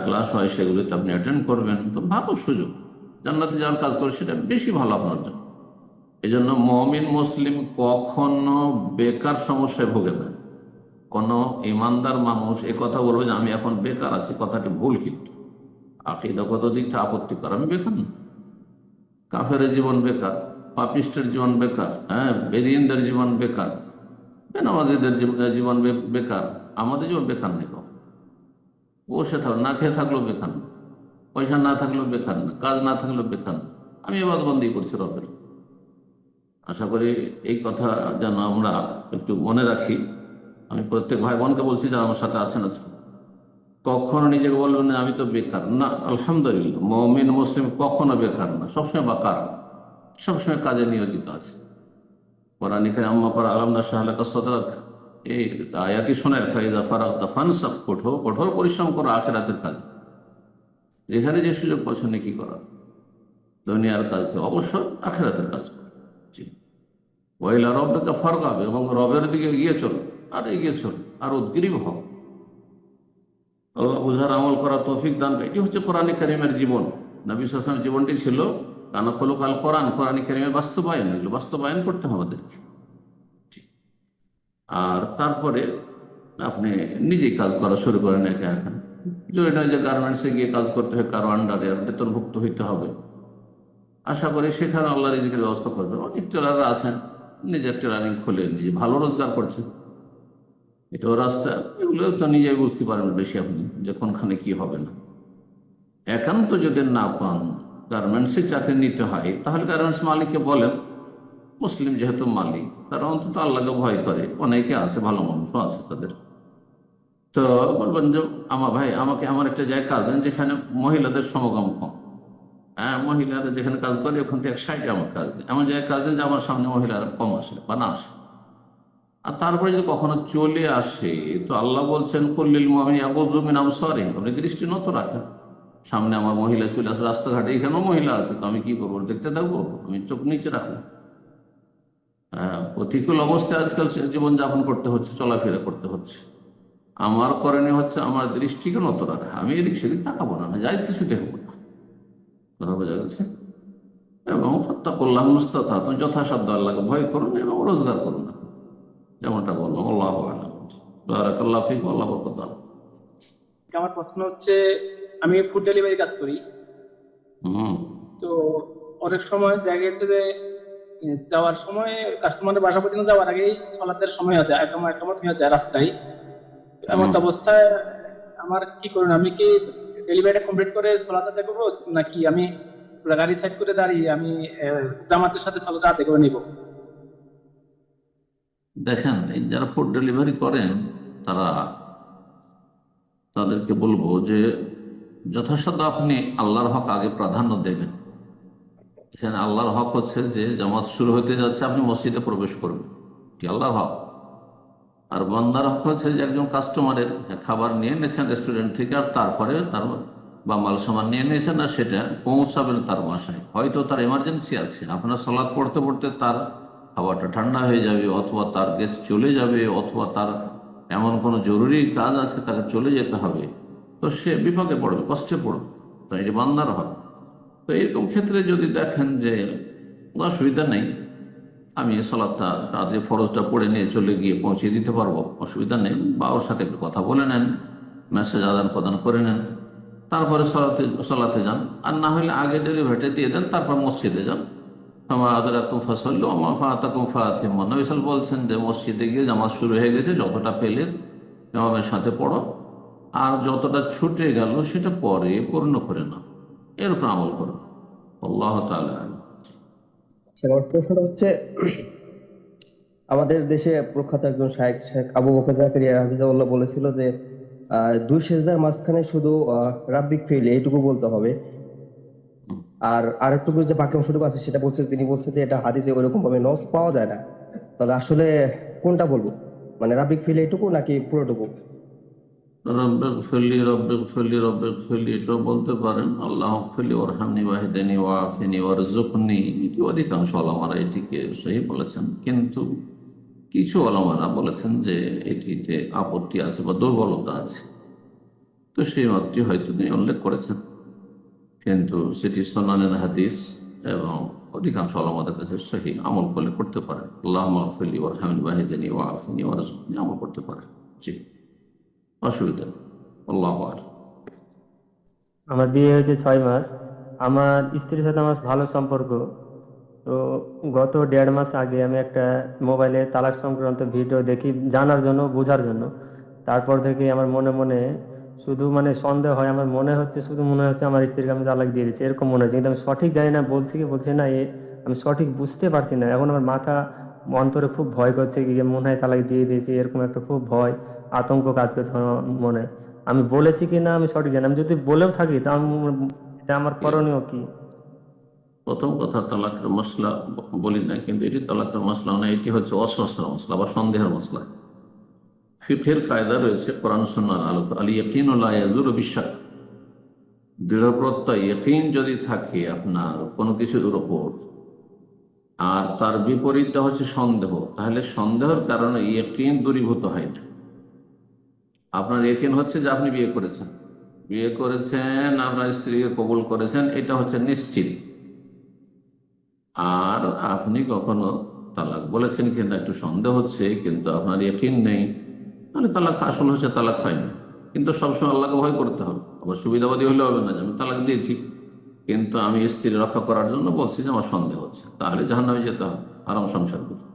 ক্লাস হয়, সেগুলিতে আপনি অ্যাটেন্ড করবেন। তো ভালো সুযোগ, জান্নাতে যাওয়ার কাজ করে সেটা বেশি ভালো আপনার জন্য। এই জন্য মুমিন মুসলিম কখনো বেকার সমস্যায় ভোগে না। কোন ইমানদার মানুষ এ কথা বলবে যে আমি এখন বেকার আছি, কথাটি ভুল। কিন্তু আকীদাগত দিক থেকে আপত্তিকর, আমি বেকার না। কাফের জীবন বেকার, পাপিস্টের জীবন বেকার, বেদিনদের জীবন বেকার, বেনামাজিদের জীবন বেকার। আমাদের জীবন বেকার নেই। কখন বসে থাকলো, না খেয়ে থাকলেও বেকার না, পয়সা না থাকলেও বেকার না, কাজ না থাকলেও বেকার না। আমি ইবাদতবন্দি করছি রবের। আশা করি এই কথা যেন আমরা একটু মনে রাখি। আমি প্রত্যেক ভাই বোনকে বলছি যারা আমার সাথে আছেন আজকে, কখনো নিজেকে বলবেন না আমি তো বেকার না। আলহামদুলিল্লাহ, মুমিন মুসলিম কখনো বেকার না, সবসময় বাকার, সবসময় কাজে নিয়োজিত আছে। কোরআনিকে আম্মা পড়া আলামনা শাহলাকা সদরাক, এই আয়াতি শোনার ফাইদা ফারাগতা ফানসাব, কঠোর কঠোর পরিশ্রম করো আখিরাতের কাজ। যেখানে যে সুযোগ পাচ্ছ নেকি করার, দুনিয়ার কাজ থেকে অবশ্যই আখিরাতের কাজ করো। ওয়াইলা রব্বিকা ফারগাব, এবং রবের দিকে এগিয়ে চলো, আর এগিয়ে চলো, আর উদ্গ্রীব হও। আল্লাহ বুঝার আমল করা তৌফিক দান। এটি হচ্ছে কোরআনে কারিমের জীবন। নবী সাল্লাল্লাহু আলাইহি ওয়াসাল্লামের জীবনটি ছিল কানা খুলুকাল কোরআন, কোরআনে কারিমের বাস্তবায়ন। এগুলো বাস্তবায়ন করতে হবে আমাদেরকে। আর তারপরে আপনি নিজেই কাজ করা শুরু করেন একা একা। যদি নয় যে গার্মেন্টসে গিয়ে কাজ করতে হয়, কারো আন্ডারে বেতনভুক্ত হইতে হবে। আশা করি সেখানে আল্লাহ রিজিকের ব্যবস্থা করবে। অনেক টেলাররা আছেন নিজের টেলারিং খুলে নিজে ভালো রোজগার করছেন, এটাও রাস্তা। এগুলো তো নিজেই বুঝতে পারবেন বেশি আপনি, যে কোনখানে কি হবে না। একান্ত যদি না পান, গার্মেন্টসে চাকরি নিতে হয়, তাহলে গার্মেন্টস মালিককে বলেন, মুসলিম যেহেতু মালিক, তারা অন্তত আল্লাহকে ভয় করে। অনেকে আছে, ভালো মানুষও আছে তাদের। তো বলবেন যে আমার ভাই আমাকে আমার একটা জায়গায় কাজ দেন যেখানে মহিলাদের সমাগম কম, মহিলারা যেখানে কাজ করে ওখান থেকে এক সাইডে আমার কাজ দেন, এমন জায়গায় কাজ দেন যে আমার সামনে মহিলারা কম আসে বা না আসে। আর তারপরে যদি কখনো চলে আসে, তো আল্লাহ বলছেন কুল্লিল মুমিনিনা ইয়াগুযু মিন আবসারিহিম, আপনি দৃষ্টি নত রাখেন। সামনে আমার মহিলা চলে আসে রাস্তাঘাটে, এখানেও মহিলা আছে, তো আমি কি করবো, দেখতে থাকবো? আমি চোখ নিচে রাখবো? প্রতিকূল অবস্থায় আজকাল জীবনযাপন করতে হচ্ছে, চলাফেরা করতে হচ্ছে। আমার করণীয় হচ্ছে আমার দৃষ্টিকে নত রাখা। আমি এদিক সেদিক তাকাবো না, জায়েজ কিছু দেখবো না। কথা বোঝা গেছে? এবং ফাত্তাকুল্লাহ মাস্তাতাতুম, যথাসাধ্য আল্লাহকে ভয় করুন এবং রোজগার করুন, যেমনটা বললাম। আল্লাহু আ'লাম। বারাকাল্লাহু ফীক, আল্লাহ বরকত দান। আমার প্রশ্ন হচ্ছে, আমি ফুড ডেলিভারি কাজ করি। তো অনেক সময় দেখা গেছে যে যাওয়ার সময় কাস্টমারের বাসা পর্যন্ত যাওয়ার আগেই সালাতের সময় হয়ে যায়, একমত হয়ে যায় রাস্তায়। এমন অবস্থায় আমার কি করুন? আমি কি ডেলিভারিটা কমপ্লিট করে সালাত আদায় করবো, নাকি আমি গাড়ি সাইড করে দাঁড়িয়ে আমি জামাতের সাথে সালাত আদায় করে নিব? দেখেন, যারা ফুড ডেলিভারি করেন তারা তাদেরকে বলবো যে যথাসাধ্য আপনি আল্লাহর হক আগে প্রাধান্য দেবেন। এখানে আল্লাহর হক হচ্ছে যে জামাত শুরু হতে যাচ্ছে, আপনি মসজিদে প্রবেশ করবেন, এটি আল্লাহর হক। আর বান্দার হক হচ্ছে যে একজন কাস্টমারের খাবার নিয়ে নিয়েছেন রেস্টুরেন্ট থেকে, আর তারপরে তার বা মাল সামান নিয়ে নিয়েছেন, আর সেটা পৌঁছাবেন তার বাসায়। হয়তো তার এমার্জেন্সি আছে, আপনার সালাদ পড়তে পড়তে তার খাবারটা ঠান্ডা হয়ে যাবে, অথবা তার গ্যাস চলে যাবে, অথবা তার এমন কোনো জরুরি কাজ আছে, তাকে চলে যেতে হবে, তো সে বিপাকে পড়বে, কষ্টে পড়বে। তো এটি বান্দার হক। তো এরকম ক্ষেত্রে যদি দেখেন যে অসুবিধা নেই, আমি সালাদটা রাতে ফরজটা পড়ে নিয়ে চলে গিয়ে পৌঁছে দিতে পারবো, অসুবিধা নেই, বা ওর সাথে একটু কথা বলে নেন, মেসেজ আদান প্রদান করে নেন, তারপরে সালাতে যান। আর না হলে আগে ডেলিভারিটা দিয়ে দেন, তারপর মসজিদে যান। বলছেন যে মসজিদে গিয়ে জামাত শুরু হয়ে গেছে, যতটা পেলে ইমামের সাথে পড়ো, আর যতটা ছুটে গেল সেটা পরে পূর্ণ করে না, এর উপর আমল করো। আল্লাহ তাআলা আ'লাম। আমার প্রশ্নটা হচ্ছে, আমাদের দেশে প্রখ্যাত একজন শায়েখ, শেখ আবু বকর জাকারিয়া হাফিজাহুল্লাহ বলেছিল যে দুই সেজদার মাঝখানে শুধু রাব্বিক ফিল এইটুকু বলতে হবে, আর আরেকটুকু যে বাকি অংশটুকু আছে সেটা বলছে, তিনি বলছেন যে এটা হাদিসে ওইরকম ভাবে নস পাওয়া যায় না। তাহলে আসলে কোনটা বলবো, মানে রাব্বিক ফিল এইটুকু নাকি পুরোটুকু? রব্বিক ফিরলি রব্বিক ফিরলি রব্বিক ফিরলি এটাও বলতে পারেন, আল্লাহ ফিরলি ওয়ারহামনি ওয়াহদিনি ওয়াআফিনি ওয়ারযুকনি, এটি অধিকাংশ ওলামারা এটিকে সহিহ বলেছেন, কিন্তু কিছু ওলামারা বলেছেন যে এটিতে আপত্তি আছে বা দুর্বলতা আছে। তো সেই মতটি হয়তো তিনি উল্লেখ করেছেন, কিন্তু সেটি সুনানের হাদিস এবং অধিকাংশ ওলামাদের কাছে সহিহ, আমল করলে করতে পারেন। আল্লাহুম্মা ফিরলি ওয়ারহামনি ওয়াহদিনি ওয়াআফিনি ওয়ারযুকনি আমল করতে পারেন, জি, অসুবিধা নেই। আল্লাহু আ'লাম। আমার বিয়ে হয়েছে 6 মাস। আমার স্ত্রীর সাথে আমার ভালো সম্পর্ক। তো গত 1.5 মাস আগে আমি একটা মোবাইলে তালাক সংক্রান্ত ভিডিও দেখি, জানার জন্য, বোঝার জন্য। তারপর থেকে আমার মনে মনে শুধু মানে সন্দেহ হয়, আমার মনে হচ্ছে, শুধু মনে হচ্ছে আমার স্ত্রীকে আমি তালাক দিয়ে দিচ্ছি, এরকম মনে হচ্ছে। কিন্তু আমি সঠিক জানি না, বলছি কি বলছি না, আমি সঠিক বুঝতে পারছি না। এখন আমার মাথা অন্তরে খুব ভয় করছে, কি যে মনে হয় তালাক দিয়ে দিয়েছি, এরকম একটা খুব ভয়, আতঙ্ক কাজ করছে আমার মনে। আমি বলেছি কি না আমি সঠিক জানি না। আমি যদি বলেও থাকি তা এটা আমার করণীয় কি? প্রথম কথা, তালাকের মশলা বলি না, কিন্তু এটি তালাকের মশলা না, এটি হচ্ছে অস্বস্থার মশলা বা সন্দেহের মশলা। ফিকহের কায়দা রয়েছে কোরআন সুন্নাহর আলোকে, আল ইয়াকিনু লা ইয়াজুরু বিশাক, দৃঢ় প্রত্যয় ইয়াকিন যদি থাকে আপনার কোনো কিছুর উপর, আর তার বিপরীতটা হচ্ছে সন্দেহ, তাহলে সন্দেহের কারণে ইয়াকিন দূরীভূত হয় না। আপনার ইয়াকিন হচ্ছে যে আপনি বিয়ে করেছেন, আপনার স্ত্রীকে কবুল করেছেন, এটা হচ্ছে নিশ্চিত। আর আপনি কখনো তালাক বলেছেন কিনা একটু সন্দেহ হচ্ছে, কিন্তু আপনার ইয়াকিন নেই, তাহলে তালাক আসল হচ্ছে তালাক হয়নি। কিন্তু সবসময় আল্লাহকে ভয় করতে হবে। আবার সুবিধাবাদী হলে হবে না যে আমি তালাক দিয়েছি কিন্তু আমি স্ত্রী রক্ষা করার জন্য বলছি যে আমার সন্দেহ হচ্ছে, তাহলে জাহান্নামে যেতে হবে, আরাম সংসার করতে।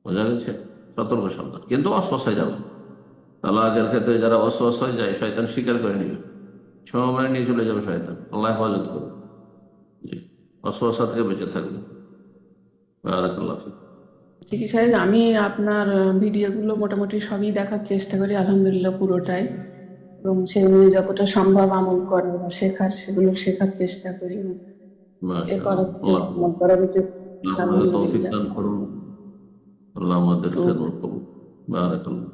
বোঝা গেছে? সতর্ক সাবধান, কিন্তু অস্বস্থায় যাবে। তালাকের ক্ষেত্রে যারা অস্বস্থায় যায়, শয়তান স্বীকার করে নেবে, সময় নিয়ে চলে যাবে শয়তান। আল্লাহ হেফাজত করবে, জি, অস্বস্থা থেকে বেঁচে থাকবে। বারাকাল্লাহু ফিক। ঠিক আছে, আমি আপনার ভিডিওগুলো মোটামুটি সবই দেখার চেষ্টা করি, আলহামদুলিল্লাহ পুরোটাই, এবং সেগুলো যতটা সম্ভব আমল করার বা শেখার, সেগুলো শেখার চেষ্টা করি। এ করার পরবর্তী আমাদের তৌফিক দান করুন, আল্লাহ আমাদের খেদমত করুন। বারাকাল্লাহ।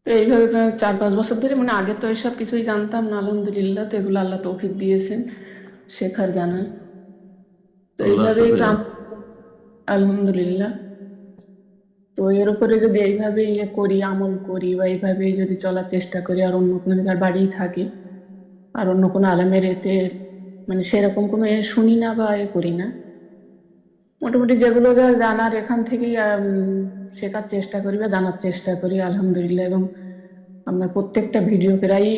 তো এইভাবে 4-5 বছর ধরে, মানে আগে তো এসব কিছুই জানতাম না, আলহামদুলিল্লাহ, তো এগুলো আল্লাহ তৌফিক দিয়েছেন শেখার, জানার। তো এইভাবেই আলহামদুলিল্লাহ। তো এর উপরে যদি এইভাবে করি, আমল করি, বা এইভাবে যদি চলার চেষ্টা করি, আর অন্য কোনো জায়গার বাড়ি থাকি, আর অন্য কোনো আলেমের এতে মানে সেরকম কোনো শুনি না বা করি না, মোটামুটি যেগুলো যা জানার এখান থেকেই শেখার চেষ্টা করি বা জানার চেষ্টা করি, আলহামদুলিল্লাহ। এবং আপনার প্রত্যেকটা ভিডিও প্রায়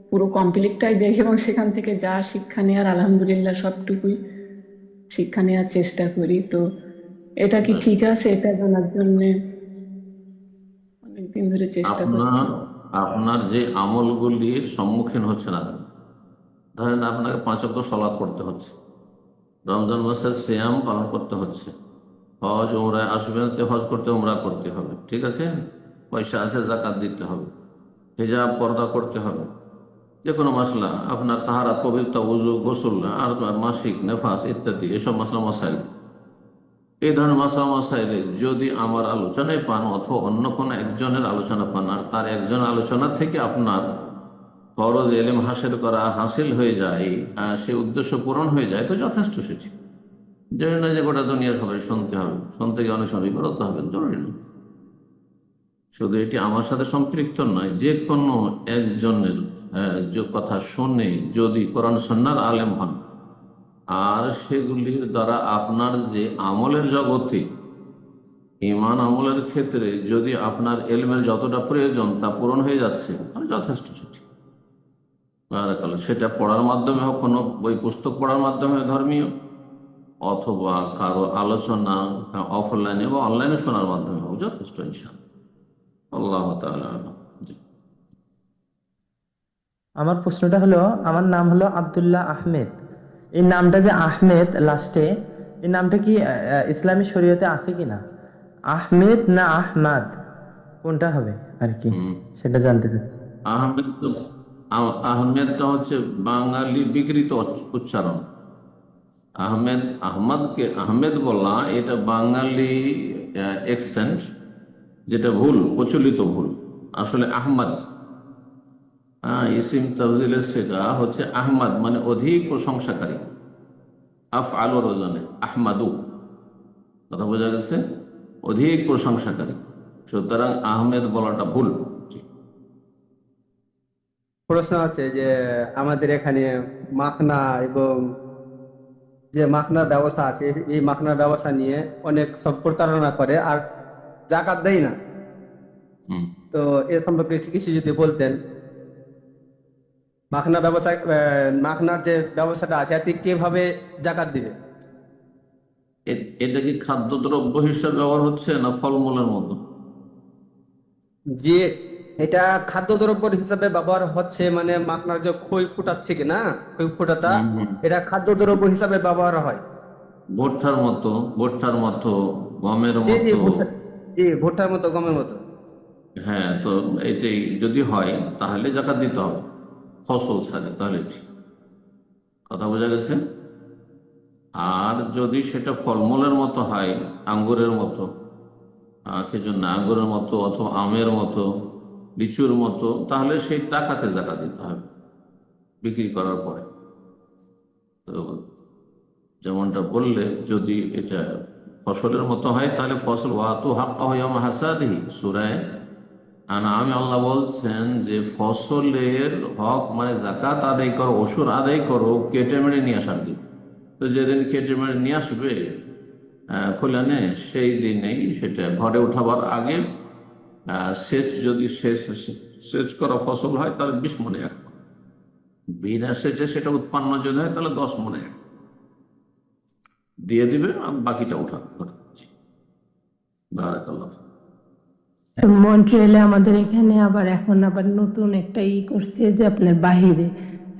পুরো কমপ্লিটটাই দেখি, এবং সেখান থেকে যা শিক্ষা নেওয়ার, আলহামদুলিল্লাহ সবটুকুই শিক্ষা নেওয়ার চেষ্টা করি। তো এটা কি ঠিক আছে, এটা জানার জন্য অনেকদিন ধরে চেষ্টা করছি। আপনার যে আমলগুলির সম্মুখীন হচ্ছে না, ধরেন আপনাকে 5 ওয়াক্ত সালাত পড়তে হচ্ছে, রমজান মাসের সিয়াম পালন করতে হচ্ছে, হজ উমরায় আসবেন, হজ করতে উমরা করতে হবে, ঠিক আছে, পয়সা আছে, যাকাত দিতে হবে, হিজাব পর্দা করতে হবে, যে কোনো মাসলা, আপনার তাহারা, পবিত্র, উজু, গোসল, আর মাসিক, নেফাস ইত্যাদি এসব মাসলা মাসাইল, এই ধরনের মাসলা মাসাইলে যদি আমার আলোচনায় পান অথবা অন্য কোনো একজনের আলোচনা পান, আর তার একজনের আলোচনা থেকে আপনার ফরজ এলেম হাসিল হয়ে যায়, সে উদ্দেশ্য পূরণ হয়ে যায়, তো যথেষ্ট সেটি। জরুরি নয় যে গোটা দুনিয়া সবাই শুনতে হবে, শুনতে গিয়ে অনেক সময় বিরত হবেন, জরুরি নয়। শুধু এটি আমার সাথে সম্পৃক্ত নয়, যে কোনো একজনের যে কথা শুনে যদি কোরআন সুন্নাহর আলেম হন, আর সেগুলির দ্বারা আপনার যে আমলের জগতে, ঈমান আমলের ক্ষেত্রে যদি আপনার এলমের যতটা প্রয়োজন তা পূরণ হয়ে যাচ্ছে, তাহলে যথেষ্ট সেটি। সেটা পড়ার মাধ্যমে হোক, কোনো বই পুস্তক পড়ার মাধ্যমে ধর্মীয়, অথবা কারো আলোচনা অফলাইনে বা অনলাইনে শোনার মাধ্যমে হোক, যথেষ্ট ইনশাআল্লাহ। আল্লাহ তাআলা আ'লাম। আমার প্রশ্নটা হলো, আমার নাম হলো আব্দুল্লাহ আহমেদ। এই নামটা যে আহমেদ লাস্টে, এই নামটা কি ইসলামী শরীয়তে আছে কিনা? আহমেদ না আহমাদ, কোনটা হবে আর কি, সেটা জানতে চাচ্ছি। আহমেদটা হচ্ছে বাঙালি বিকৃত উচ্চারণ। আহমদকে আহমেদ বলা এটা বাঙালি অ্যাকসেন্ট, যেটা ভুল, প্রচলিত ভুল। আসলে আহমদ, ইসিম তাফজিলের সেটা হচ্ছে আহমদ, মানে অধিক প্রশংসাকারী। আফআল ওয়াজনে আহমাদু, কথা বোঝা গেছে, অধিক প্রশংসাকারী। সুতরাং আহমেদ বলাটা ভুল। প্রশ্ন আছে যে আমাদের এখানে মাখনা এবং যে মাখনার ব্যবসা আছে, এই মাখনার ব্যবসা নিয়ে অনেক সব প্রতারণা করে আর জাকাত দেয় না। তো এর সম্পর্কে কিছু যদি বলতেন। মাখনা ব্যবসা, মাখনার যে ব্যবসাটা আছে, এতে কিভাবে জাকাত দিবে? এটা কি খাদ্যদ্রব্য হিসেবে ব্যবহার হচ্ছে না ফলমূলের মতো? যে এটা খাদ্যদ্রব্য হিসাবে ব্যবহার হচ্ছে, মানে মাখনার যে খই ফুটাচ্ছে কিনা, খই ফুটাটা এটা খাদ্যদ্রব্য হিসাবে ব্যবহার হয়। ভুট্টার মতো, গমের মতো। জি, ভুট্টার মতো, গমের মতো। হ্যাঁ, তো এটাই যদি হয় তাহলে জাকাত দিতে হবে, ফসল ছাড়ে, তাহলে ঠিক। কথা বোঝা গেছে? আর যদি সেটা ফলমূলের মতো হয়, আঙ্গুরের মতো, সেজন্য আঙ্গুরের মতো অথবা আমের মতো, লিচুর মতো, তাহলে সেই টাকাতে জাকাত দিতে হবে বিক্রি করার পরে। তো যেমনটা বললে, যদি এটা ফসলের মতো হয় তাহলে ফসল ওয়াতু হাক্কাহু ইয়াওমা হাসাদিহি, সূরা আনআমে আল্লাহ বলছেন যে ফসলের হক মানে জাকাত আদায় করো, ওসুর আদায় করো, কেটে মেরে নিয়ে আসার দিন। তো যেদিন কেটে মেরে নিয়ে আসবে খোলানে, সেই দিনেই সেটা ঘরে উঠাবার আগে সেচ, যদি সেচ করা ফসল হয় তাহলে 20 মণে এক, বিনা সেচে সেটা উৎপন্ন যদি হয় তাহলে 10 মণে এক দিয়ে দিবে, আর বাকিটা উঠাবে ঘরে। বারাকাল্লাহ। মন্ট্রিয়ালে আমাদের এখানে আবার এখন নতুন একটা করছে যে আপনার বাহিরে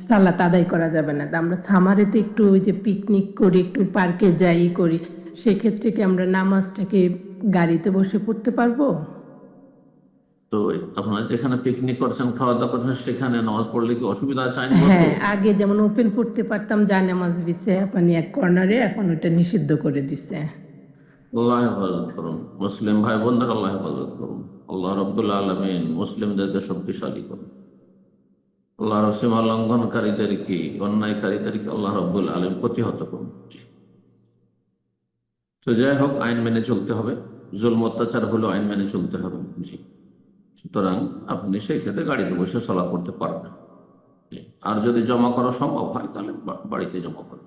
সালাত আদায় করা যাবে না। তা আমরা সামারে তো একটু ওই যে পিকনিক করি, একটু পার্কে যাই করি, সেক্ষেত্রে কি আমরা নামাজটাকে গাড়িতে বসে পড়তে পারবো? তো আপনারা যেখানে পিকনিক করছেন, খাওয়া দাওয়া করছেন, সেখানে নামাজ পড়লে কি অসুবিধা আছে? হ্যাঁ, আগে যেমন ওপেন পড়তে পারতাম জানামাজ বিছে আপনি এক কর্নারে, এখন ওটা নিষিদ্ধ করে দিছে। আল্লাহ হেফাজত করুন, মুসলিম ভাই বোনদের আল্লাহ হেফাজত করুন। আল্লাহ রাব্বুল আলামিন মুসলিমদেরকে শক্তিশালী করুন। আল্লাহ সীমা লঙ্ঘনকারীদেরকে, অন্যায়কারীদেরকে আল্লাহ রাব্বুল আলামিন প্রতিহত করুন। তো যাই হোক, আইন মেনে চলতে হবে, জুলম অত্যাচার হলেও আইন মেনে চলতে হবে। জি, সুতরাং আপনি সেই ক্ষেত্রে গাড়িতে বসে সালাত করতে পারবেন। আর যদি জমা করা সম্ভব হয় তাহলে বাড়িতে জমা করবেন।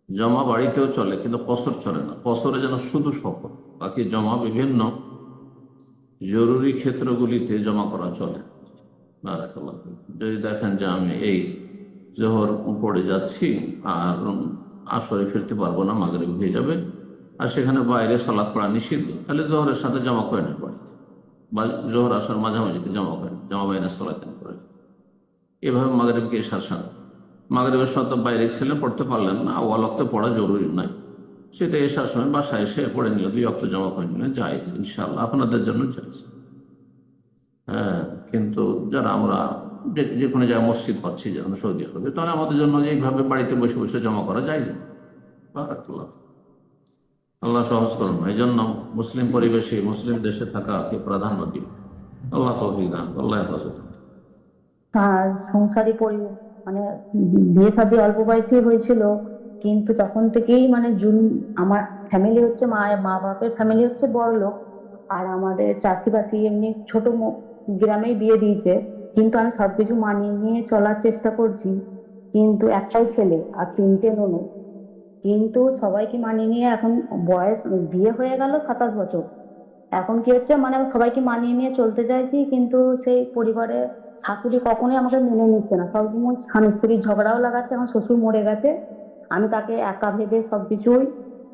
জমা বাড়িতেও চলে, কিন্তু কসর চলে না। কসরে যেন শুধু সফর, বাকি জমা বিভিন্ন জরুরি ক্ষেত্রগুলিতে জমা করা চলে। যদি দেখেন যে আমি এই জোহর পড়ে যাচ্ছি আর আসরে ফিরতে পারবো না, মাগরিব হয়ে যাবে, আর সেখানে বাইরে সালাত পড়া নিষিদ্ধ, তাহলে জোহরের সাথে জমা করে নেন বাড়িতে, বা জোহর আসর মাঝামাঝিতে জমা করেন, জমা বাইরে সালাতেন করে। এভাবে মাগরিবকে এশার সাথে, মাগরিবের সাথে বাইরে ছিলেন, পড়তে পারলেন না, আউয়াল ওয়াক্তে পড়া জরুরি নয়, সেটা এশার সময় বাসায় এসে পড়ে নিলে 2 ওয়াক্ত জমা করে নিলে জায়েজ, ইনশাআল্লাহ আপনাদের জন্য জায়েজ। হ্যাঁ, কিন্তু যারা আমরা যে কোনো জায়গায় মসজিদ পাচ্ছি যেমন সৌদি আরবে, তাহলে আমাদের জন্য এইভাবে বাড়িতে বসে বসে জমা করা যায় না। বারাকাল্লাহ। আল্লাহ সহজ করুন। এই জন্য মুসলিম পরিবেশে মুসলিম দেশে থাকাকে প্রাধান্য দিন। আল্লাহ তৌফিক দান, আল্লাহ হেফাজত। আর সংসারী মানে বিয়ে শাদী অল্প বয়সে হয়েছিল, কিন্তু তখন থেকেই মানে আমার ফ্যামিলি হচ্ছে মা বাপের ফ্যামিলি হচ্ছে বড় লোক, আর আমাদের চাষিবাসী এমনি ছোট গ্রামেই বিয়ে দিয়েছে, কিন্তু আমি সবকিছু মানিয়ে নিয়ে চলার চেষ্টা করছি। কিন্তু একটাই ছেলে আর 3টে ননদ, কিন্তু সবাইকে মানিয়ে নিয়ে এখন বয়স বিয়ে হয়ে গেল 27 বছর। এখন কি হচ্ছে মানে সবাইকে মানিয়ে নিয়ে চলতে চাইছি, কিন্তু সেই পরিবারে শাশুড়ি কখনোই আমাকে মেনে নিচ্ছে না। সবসময় স্বামী স্ত্রীর ঝগড়াও লাগাচ্ছে। এখন শ্বশুর মরে গেছে, আমি তাকে একা ভেবে সবকিছুই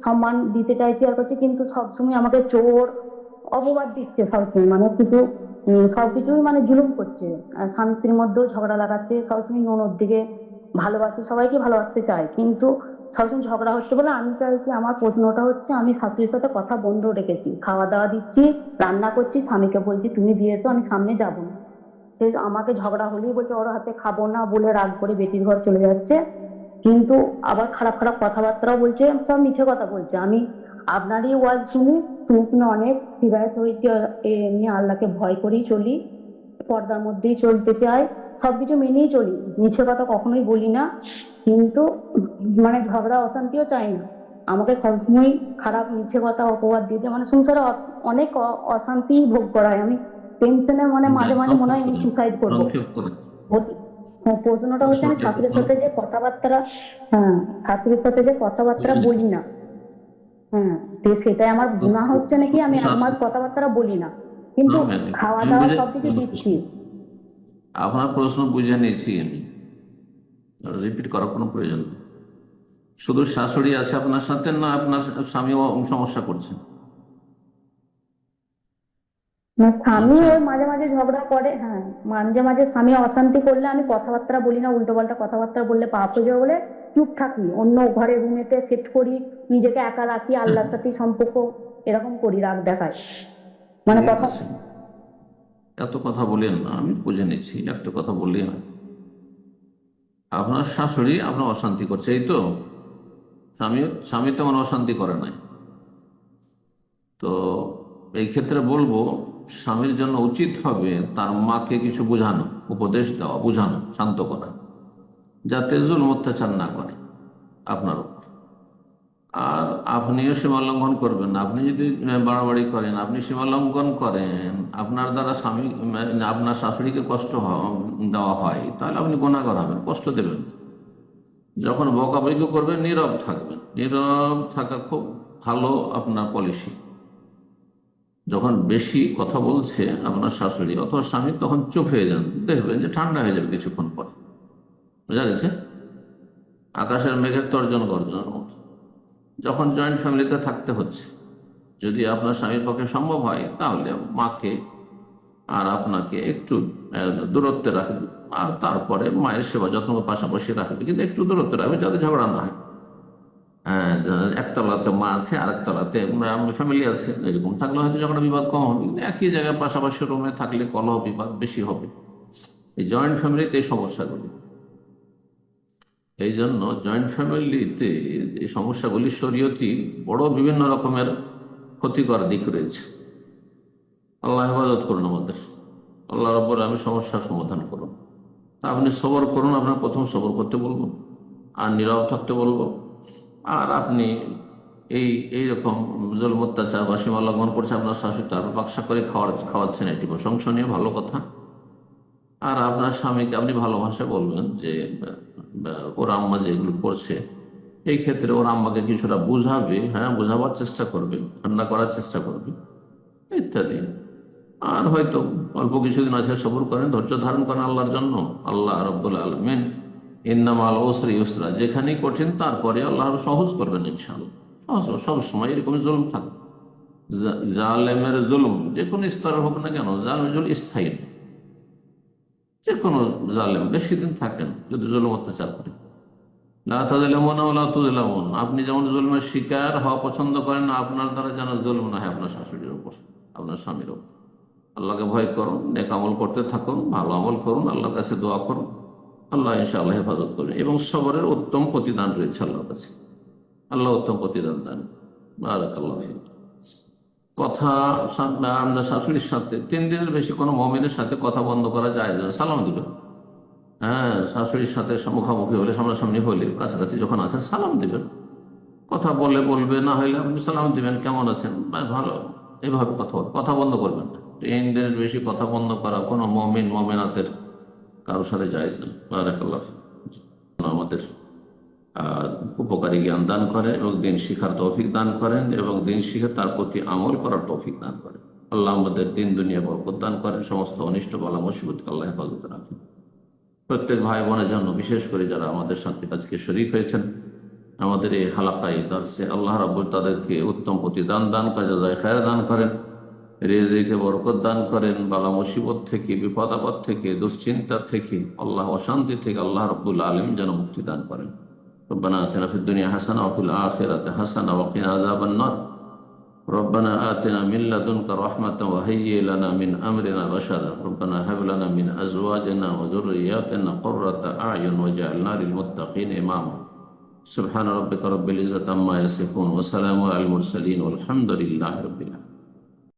সম্মান দিতে চাইছি আর করছি, কিন্তু সবসময় আমাকে চোর অপবাদ দিচ্ছে সবসময়, মানে কিছু সবকিছুই মানে জুলুম করছে। আর স্বামী স্ত্রীর মধ্যেও ঝগড়া লাগাচ্ছে, সবসময় ননদ দিকে ভালোবাসে, সবাইকে ভালোবাসতে চায়, কিন্তু সবসময় ঝগড়া হচ্ছে বলে আমি চাইছি। আমার প্রশ্নটা হচ্ছে, আমি শাশুড়ির সাথে কথা বন্ধ রেখেছি, খাওয়া দাওয়া দিচ্ছি, রান্না করছি, স্বামীকে বলছি তুমি দিয়ে এসো, আমি সামনে যাবো না। সে আমাকে ঝগড়া হলেই বলছে ওর হাতে খাবো না বলে রাগ করে বেটির ঘর চলে যাচ্ছে, কিন্তু আবার খারাপ খারাপ কথাবার্তাও বলছে, সব মিছে কথা বলছে। আমি আপনারই ওয়াজ শুনি শুনে অনেক হিদায়াত হয়েছে, এমনি আল্লাহকে ভয় করেই চলি, পর্দার মধ্যেই চলতে চাই, সবকিছু মেনেই চলি, মিছে কথা কখনোই বলি না, কিন্তু মানে ঝগড়া অশান্তিও চাই না। আমাকে সবসময় খারাপ মিছে কথা অপবাদ দিতে মানে সংসারে অনেক অশান্তি ভোগ করায়। আমি টেনশনে মানে মাঝে মাঝে মনে হয় আমি সুসাইড করবো। প্রশ্নটা হচ্ছে, আমি শাশুড়ির সাথে যে কথাবার্তা শাশুড়ির সাথে যে কথাবার্তা বলি না, সেটাই আমার গুনাহ হচ্ছে নাকি? আমি আমার কথাবার্তা বলি না, কিন্তু খাওয়া দাওয়া সবকিছু দিচ্ছি। আপনার প্রশ্ন বুঝে নিয়েছি আমি, রিপিট করার কোনো প্রয়োজন নেই। শুধু শাশুড়ি আছে আপনার সাথে, না আপনার স্বামীও সমস্যা করছে? না, স্বামী ওই মাঝে মাঝে ঝগড়া করে, মাঝে মাঝে স্বামী অশান্তি করলে আমি কথাবার্তা বলি না, উল্টো পাল্টা কথাবার্তা বললে পাপ হয়ে যাবে বলে চুপ থাকি, অন্য ঘরে রুমেতে সেট করি, নিজেকে একা রাখি, আল্লাহর সাথে সম্পর্ক এরকম করি, রাগ দেখাই মানে কথা। এত কথা বলেন না, আমি বুঝে নিচ্ছি। একটা কথা বললি না, আপনার শাশুড়ি আপনার অশান্তি করছে, এই তো? স্বামী তেমন অশান্তি করে নাই। তো এই ক্ষেত্রে বলবো, স্বামীর জন্য উচিত হবে তার মাকে কিছু বোঝানো, উপদেশ দেওয়া, বোঝানো, শান্ত করা, যাতে জুলুম অত্যাচার না করে আপনার উপর। আর আপনিও সীমা লঙ্ঘন করবেন না। আপনি যদি বাড়াবাড়ি করেন, আপনি সীমা লঙ্ঘন করেন, আপনার দ্বারা আপনার শাশুড়িকে কষ্ট দেওয়া হয়, তাহলে আপনি গুনাহগার হবেন, কষ্ট দেবেন। যখন বকাবকি করবেন, নীরব থাকবেন। নীরব থাকা খুব ভালো আপনার পলিসি। যখন বেশি কথা বলছে আপনার শাশুড়ি অথবা স্বামী, তখন চুপ হয়ে যান, দেখবেন যে ঠান্ডা হয়ে যাবে কিছুক্ষণ পরে। বোঝা গেছে? আকাশের মেঘের তর্জন গর্জনের মতো। যখন জয়েন্ট ফ্যামিলিতে থাকতে হচ্ছে, যদি আপনার স্বামীর পক্ষে সম্ভব হয়, তাহলে মাকে আর আপনাকে একটু দূরত্বে রাখবে, আর তারপরে মায়ের সেবা যত্ন পাশাপাশি রাখবে, কিন্তু একটু দূরত্বে রাখবে যাতে ঝগড়া না হয়। একতলাতে মা আছে আর একতলাতে ফ্যামিলি আছে, এরকম থাকলে হয়তো ঝগড়া বিবাদ কম হবে, কিন্তু একই জায়গায় পাশাপাশি রুমে থাকলে কলহ বিবাদ বেশি হবে। এই জয়েন্ট ফ্যামিলিতে এই সমস্যাগুলি, এই জন্য জয়েন্ট ফ্যামিলিতে এই সমস্যাগুলি শরীয়তি বড় বিভিন্ন রকমের ক্ষতিকর দিক রয়েছে। আল্লাহ হেফাজত করুন আমাদের। আল্লাহ রাব্বুল আলামিন সমস্যার সমাধান করুন। আপনি সবর করুন, আপনার প্রথম সবর করতে বলবো, আর নীরব থাকতে বলবো। আর আপনি এইরকম জুলুম অত্যাচার বা সীমা লঙ্ঘন করছে আপনার শাশুড়ি, তারপর বাক্সা করে খাওয়াচ্ছেন, এটি প্রশংসনীয়, ভালো কথা। আর আপনার স্বামীকে আপনি ভালোভাষায় বলবেন যে ওর আম্মা যেগুলো করছে, এই ক্ষেত্রে ওর আম্মাকে কিছুটা বুঝাবে, বোঝাবার চেষ্টা করবে, ঠান্ডা করার চেষ্টা করবে, ইত্যাদি। আর হয়তো অল্প কিছুদিন আছে, সবর করেন, ধৈর্য ধারণ করেন আল্লাহর জন্য। আল্লাহ রাব্বুল আলামিন ইন্নামাল উসরি ইউসরা, যেখানেই কঠিন তারপরে আল্লাহ সহজ করবেন ইনশাআল্লাহ। সব সময় এরকম জুলুম থাকে, জালেমের জুলুম যে কোনো স্তরে হোক না কেন, জালেমের জুলুম স্থায়ী, যে কোনো জালেম বেশি দিন থাকেন যদি জুলুম অত্যাচার করে। আপনি যেমন জুলুমের শিকার হওয়া পছন্দ করেন না, আপনার দ্বারা যেন জুলুম না হয় আপনার শাশুড়ির উপর, আপনার স্বামীর উপর। আল্লাহকে ভয় করুন, নেক আমল করতে থাকুন, ভালো আমল করুন, আল্লাহর কাছে দোয়া করুন, আল্লাহ ইনশাআল্লাহ হেফাজত করবেন। এবং সবরের উত্তম প্রতিদান রয়েছে আল্লাহর কাছে, আল্লাহ উত্তম প্রতিদান দেন। বারাকাল্লাহু ফিক। কথা আমরা শাশুড়ির সাথে 3 দিনের বেশি কোনো মুমিনের সাথে কথা বন্ধ করা যায় না, সালাম দিবেন। হ্যাঁ, শাশুড়ির সাথে মুখোমুখি হলে, সামনাসামনি হলে, কাছাকাছি যখন আছেন সালাম দিবেন। কথা বলবে, না হলে আপনি সালাম দিবেন, কেমন আছেন, ভালো, এইভাবে কথা বন্ধ করবেন না। 3 দিনের বেশি কথা বন্ধ করা কোনো মুমিন মুমিনাতের কারোর সাথে জায়েজ না। বারাকাল্লাহু ফিক। আমাদের উপকারী জ্ঞান দান করেন এবং দিন শিখার তৌফিক দান করেন এবং দিন শিখে তার প্রতি আমল করার তৌফিক দান করেন। আল্লাহ আমাদের দিন দুনিয়া বরকত দান করেন, সমস্ত অনিষ্ট বালা মুসিবতকে আল্লাহ হেফাজত রাখেন। প্রত্যেক ভাই বোনের জন্য, বিশেষ করে যারা আমাদের সাথে আজকে শরীক হয়েছেন আমাদের এই হালাকায়ে দার্সে, আল্লাহ রাব্বুল তাদেরকে উত্তম প্রতিদান দান করে, জাযায়ে খায়র দান করেন, রিজিকে বরকত দান করেন, বালা মুসিবত থেকে, বিপদ আপদ থেকে, দুশ্চিন্তা থেকে, আল্লাহ অশান্তি থেকে আল্লাহ রাব্বুল আলামিন যেন মুক্তি দান করেন। ربنا آتنا في الدنيا حسنة وفي الآخرة حسنة وقنا عذاب النار ربنا آتنا من لدنك رحمة وهيئ لنا من أمرنا رشدا ربنا هب لنا من أزواجنا وذرياتنا قرة أعين واجعلنا للمتقين إماما سبحان ربك رب العزة عما يصفون وسلام على المرسلين والحمد لله رب العالمين.